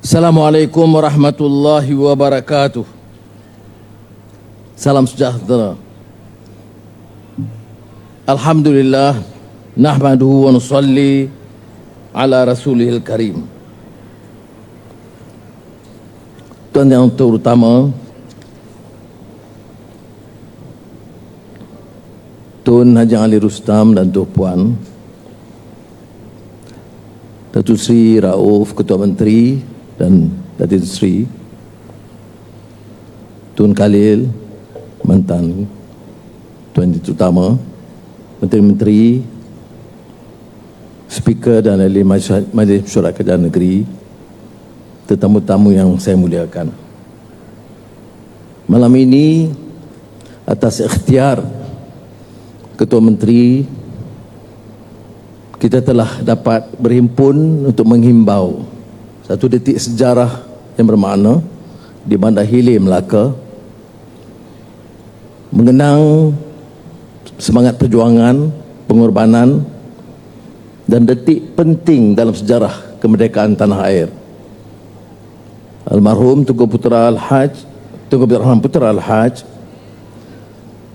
Assalamualaikum warahmatullahi wabarakatuh. Salam sejahtera. Alhamdulillah, nahmaduhu wa nusalli ala rasulihil karim. Tuan yang terutama, Tun Haji Ali Rustam dan Tuan Puan, Datuk Seri Rauf, Ketua Menteri, dan Datuk Seri Tun Khalil, mantan Tuan Yang Utama, Menteri-Menteri, Speaker dan ahli Majlis Mesyuarat Kerajaan Negeri, tetamu-tamu yang saya muliakan. Malam ini, atas ikhtiar Ketua Menteri, kita telah dapat berhimpun untuk menghimbau satu detik sejarah yang bermakna di Bandar Hilir, Melaka, mengenang semangat perjuangan, pengorbanan dan detik penting dalam sejarah kemerdekaan tanah air. Almarhum Tunku Putra Al-Haj, Tunku Abdul Rahman Putra Al-Haj,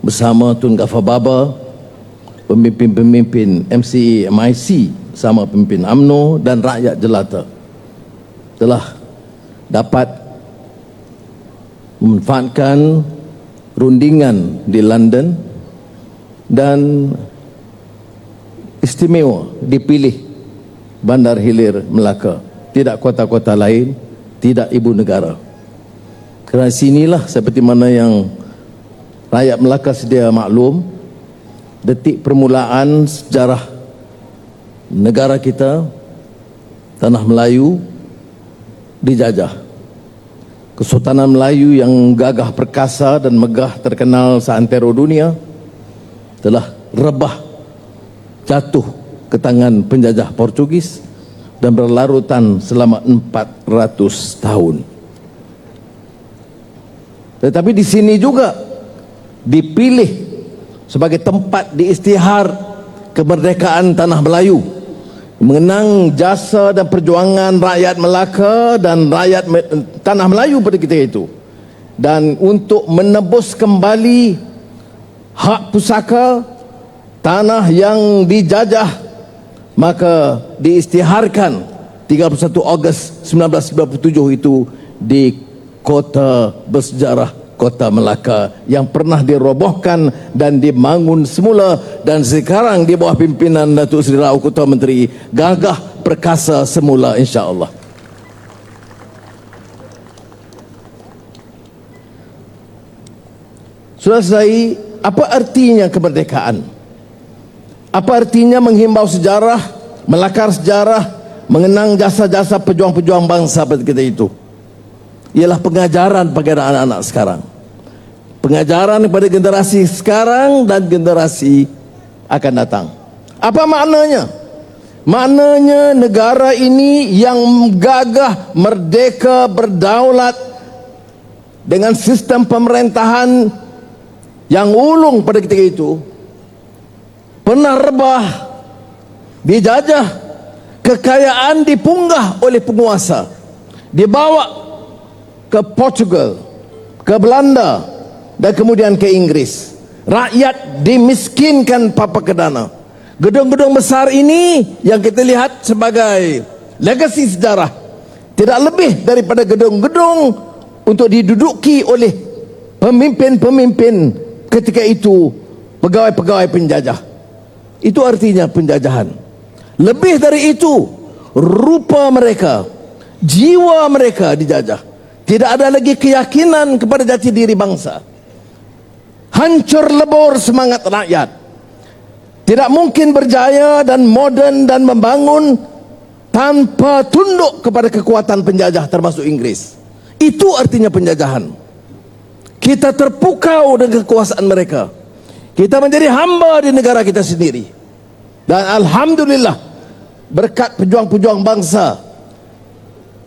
bersama Tun Ghaffar Baba, pemimpin-pemimpin MCA, MIC, sama pemimpin UMNO dan rakyat jelata, telah dapat memanfaatkan rundingan di London dan istimewa dipilih Bandar Hilir, Melaka, tidak kota-kota lain, tidak ibu negara. Kerana sinilah, seperti mana yang rakyat Melaka sedia maklum, detik permulaan sejarah negara kita, tanah Melayu, dijajah. Kesultanan Melayu yang gagah perkasa dan megah terkenal seantero dunia telah rebah jatuh ke tangan penjajah Portugis dan berlarutan selama 400 tahun. Tetapi di sini juga dipilih sebagai tempat diisytihar kemerdekaan tanah Melayu, mengenang jasa dan perjuangan rakyat Melaka dan rakyat tanah Melayu pada ketika itu, dan untuk menebus kembali hak pusaka tanah yang dijajah, maka diisytiharkan 31 Ogos 1997 itu di kota bersejarah Kota Melaka yang pernah dirobohkan dan dibangun semula, dan sekarang di bawah pimpinan Datuk Seri Rauf, Ketua Menteri, gagah perkasa semula, insya-Allah. Sudah selesai, apa artinya kemerdekaan? Apa artinya menghimbau sejarah, melakar sejarah, mengenang jasa-jasa pejuang-pejuang bangsa pada ketika itu? Ialah pengajaran kepada anak-anak sekarang, pengajaran kepada generasi sekarang dan generasi akan datang. Apa maknanya? Maknanya negara ini yang gagah, merdeka, berdaulat dengan sistem pemerintahan yang ulung pada ketika itu, pernah rebah, dijajah, kekayaan dipunggah oleh penguasa, dibawa ke Portugal, ke Belanda, dan kemudian ke Inggris. Rakyat dimiskinkan papa kedana. Gedung-gedung besar ini yang kita lihat sebagai legasi sejarah tidak lebih daripada gedung-gedung untuk diduduki oleh pemimpin-pemimpin ketika itu, pegawai-pegawai penjajah. Itu artinya penjajahan. Lebih dari itu, rupa mereka, jiwa mereka dijajah. Tidak ada lagi keyakinan kepada jati diri bangsa. Hancur lebur semangat rakyat. Tidak mungkin berjaya dan moden dan membangun tanpa tunduk kepada kekuatan penjajah, termasuk Inggris. Itu artinya penjajahan. Kita terpukau dengan kekuasaan mereka. Kita menjadi hamba di negara kita sendiri. Dan alhamdulillah, berkat pejuang-pejuang bangsa,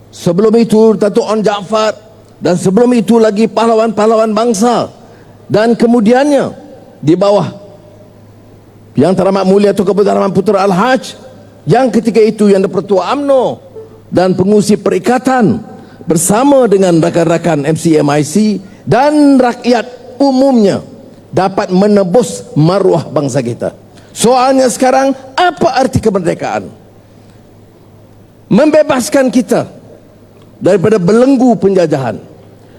sebelum itu Datuk On Jaafar, dan sebelum itu lagi pahlawan-pahlawan bangsa, dan kemudiannya di bawah Yang Teramat Mulia Tunku Abdul Rahman Putra Al-Haj, yang ketika itu yang Pertua UMNO dan pengusi perikatan, bersama dengan rakan-rakan MCMIC dan rakyat umumnya dapat menebus maruah bangsa kita. Soalnya sekarang, apa arti kemerdekaan? Membebaskan kita daripada belenggu penjajahan.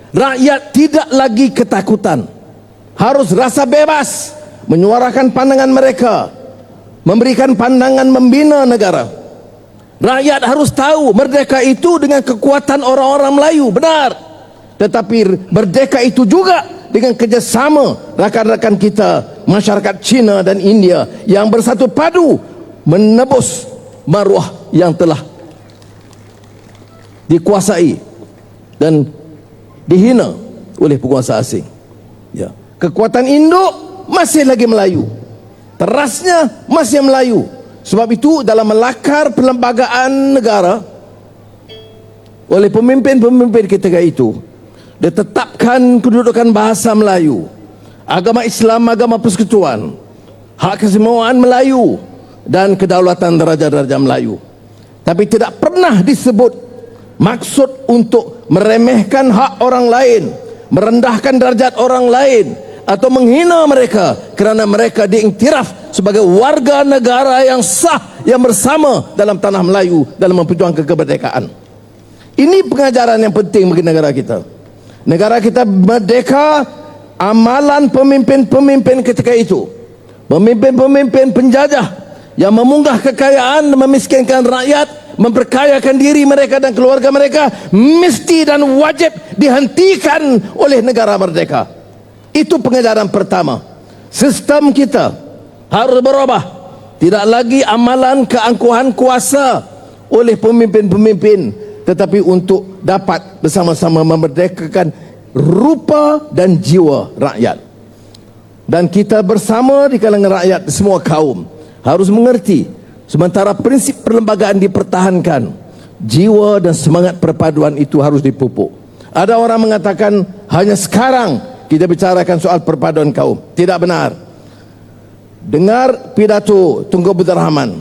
Rakyat tidak lagi ketakutan, harus rasa bebas menyuarakan pandangan mereka, memberikan pandangan membina negara. Rakyat harus tahu merdeka itu dengan kekuatan orang-orang Melayu, benar. Tetapi merdeka itu juga dengan kerjasama rakan-rakan kita, masyarakat Cina dan India yang bersatu padu menebus maruah yang telah dikuasai dan dihina oleh penguasa asing. Ya. Kekuatan induk masih lagi Melayu, terasnya masih Melayu. Sebab itu dalam melakar perlembagaan negara oleh pemimpin-pemimpin ketika itu, ditetapkan kedudukan bahasa Melayu, agama Islam, agama persekutuan, hak kesemuaan Melayu dan kedaulatan daraja-daraja Melayu. Tapi tidak pernah disebut maksud untuk meremehkan hak orang lain, merendahkan derajat orang lain, atau menghina mereka kerana mereka diiktiraf sebagai warga negara yang sah yang bersama dalam tanah Melayu dalam memperjuangkan kemerdekaan. Ini pengajaran yang penting bagi negara kita. Negara kita merdeka, amalan pemimpin-pemimpin ketika itu, pemimpin-pemimpin penjajah yang memunggah kekayaan, memiskinkan rakyat, memperkayakan diri mereka dan keluarga mereka, mesti dan wajib dihentikan oleh negara merdeka. Itu pengajaran pertama. Sistem kita harus berubah. Tidak lagi amalan keangkuhan kuasa oleh pemimpin-pemimpin, tetapi untuk dapat bersama-sama memerdekakan rupa dan jiwa rakyat. Dan kita bersama di kalangan rakyat semua kaum harus mengerti, sementara prinsip perlembagaan dipertahankan, jiwa dan semangat perpaduan itu harus dipupuk. Ada orang mengatakan hanya sekarang kita bicarakan soal perpaduan kaum. Tidak benar. Dengar pidato Tunku Abdul Rahman,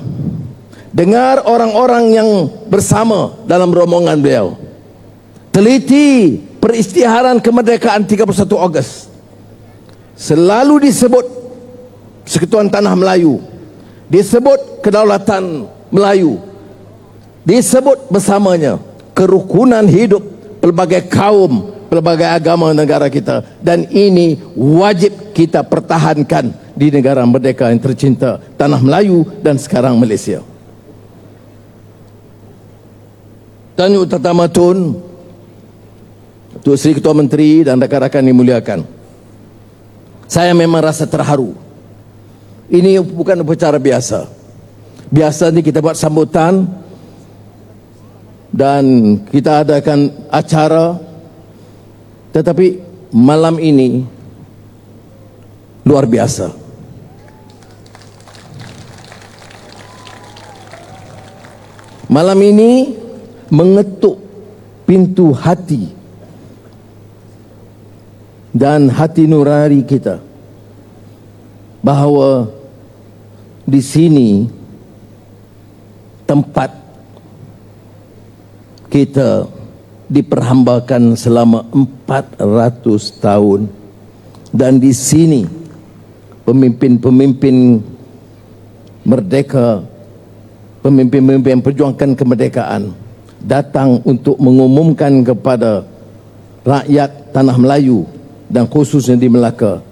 dengar orang-orang yang bersama dalam rombongan beliau, teliti peristiharan kemerdekaan 31 Ogos. Selalu disebut Persekutuan Tanah Melayu, disebut kedaulatan Melayu, disebut bersamanya kerukunan hidup pelbagai kaum, pelbagai agama negara kita. Dan ini wajib kita pertahankan di negara merdeka yang tercinta, Tanah Melayu dan sekarang Malaysia. Tanya Utama Tun, Tuan Sri Ketua Menteri dan rakan-rakan dimuliakan, saya memang rasa terharu. Ini bukan upacara biasa. Biasa ni kita buat sambutan dan kita adakan acara, tetapi malam ini luar biasa. Malam ini mengetuk pintu hati dan hati nurani kita, bahawa di sini tempat kita diperhambakan selama 400 tahun, dan di sini pemimpin-pemimpin merdeka, pemimpin-pemimpin yang perjuangkan kemerdekaan datang untuk mengumumkan kepada rakyat Tanah Melayu dan khususnya di Melaka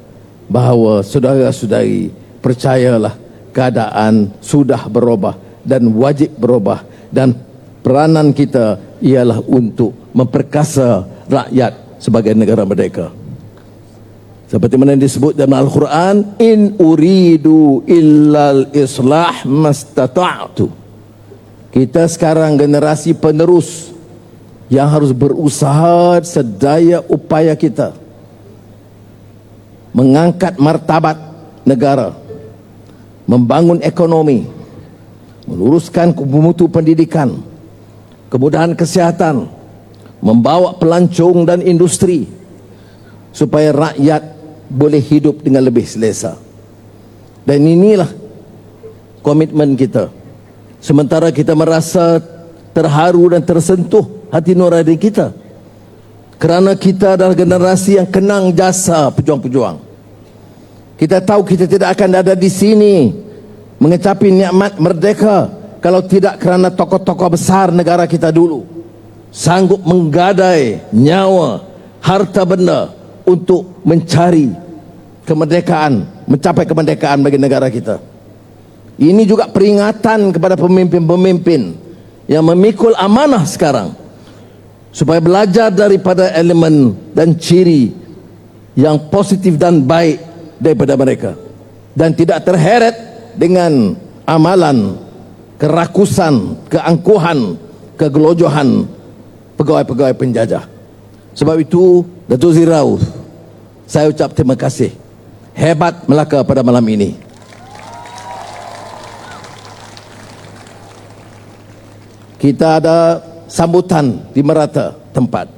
bahawa saudara-saudari, percayalah, keadaan sudah berubah dan wajib berubah, dan peranan kita ialah untuk memperkasa rakyat sebagai negara merdeka. Seperti mana disebut dalam Al-Quran, in uridu illal islah mastata'tu. Kita sekarang generasi penerus yang harus berusaha sedaya upaya kita mengangkat martabat negara, membangun ekonomi, meluruskan mutu pendidikan, kemudahan kesihatan, membawa pelancong dan industri supaya rakyat boleh hidup dengan lebih selesa. Dan inilah komitmen kita. Sementara kita merasa terharu dan tersentuh hati nurani kita Kerana kita adalah generasi yang kenang jasa pejuang-pejuang. Kita tahu kita tidak akan ada di sini mengecapi nikmat merdeka kalau tidak kerana tokoh-tokoh besar negara kita dulu sanggup menggadai nyawa, harta benda untuk mencari kemerdekaan, mencapai kemerdekaan bagi negara kita. Ini juga peringatan kepada pemimpin-pemimpin yang memikul amanah sekarang supaya belajar daripada elemen dan ciri yang positif dan baik daripada mereka dan tidak terheret dengan amalan, kerakusan, keangkuhan, kegelojohan pegawai-pegawai penjajah. Sebab itu, Datuk Seri Rauf, saya ucap terima kasih. Hebat Melaka pada malam ini. Kita ada sambutan di merata tempat,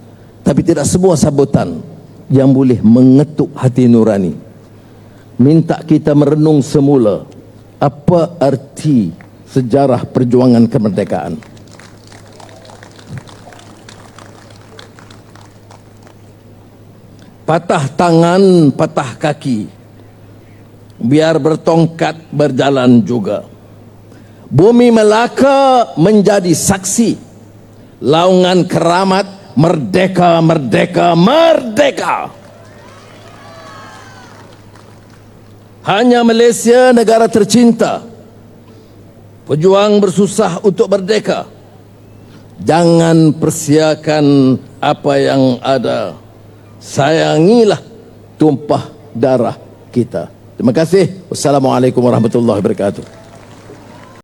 tapi tidak semua sambutan yang boleh mengetuk hati nurani. Minta kita merenung semula apa arti sejarah perjuangan kemerdekaan. Patah tangan, patah kaki, biar bertongkat berjalan juga. Bumi Melaka menjadi saksi laungan keramat merdeka, merdeka, merdeka. Hanya Malaysia, negara tercinta, pejuang bersusah untuk merdeka. Jangan persiakan apa yang ada. Sayangilah tumpah darah kita. Terima kasih. Wassalamualaikum warahmatullahi wabarakatuh.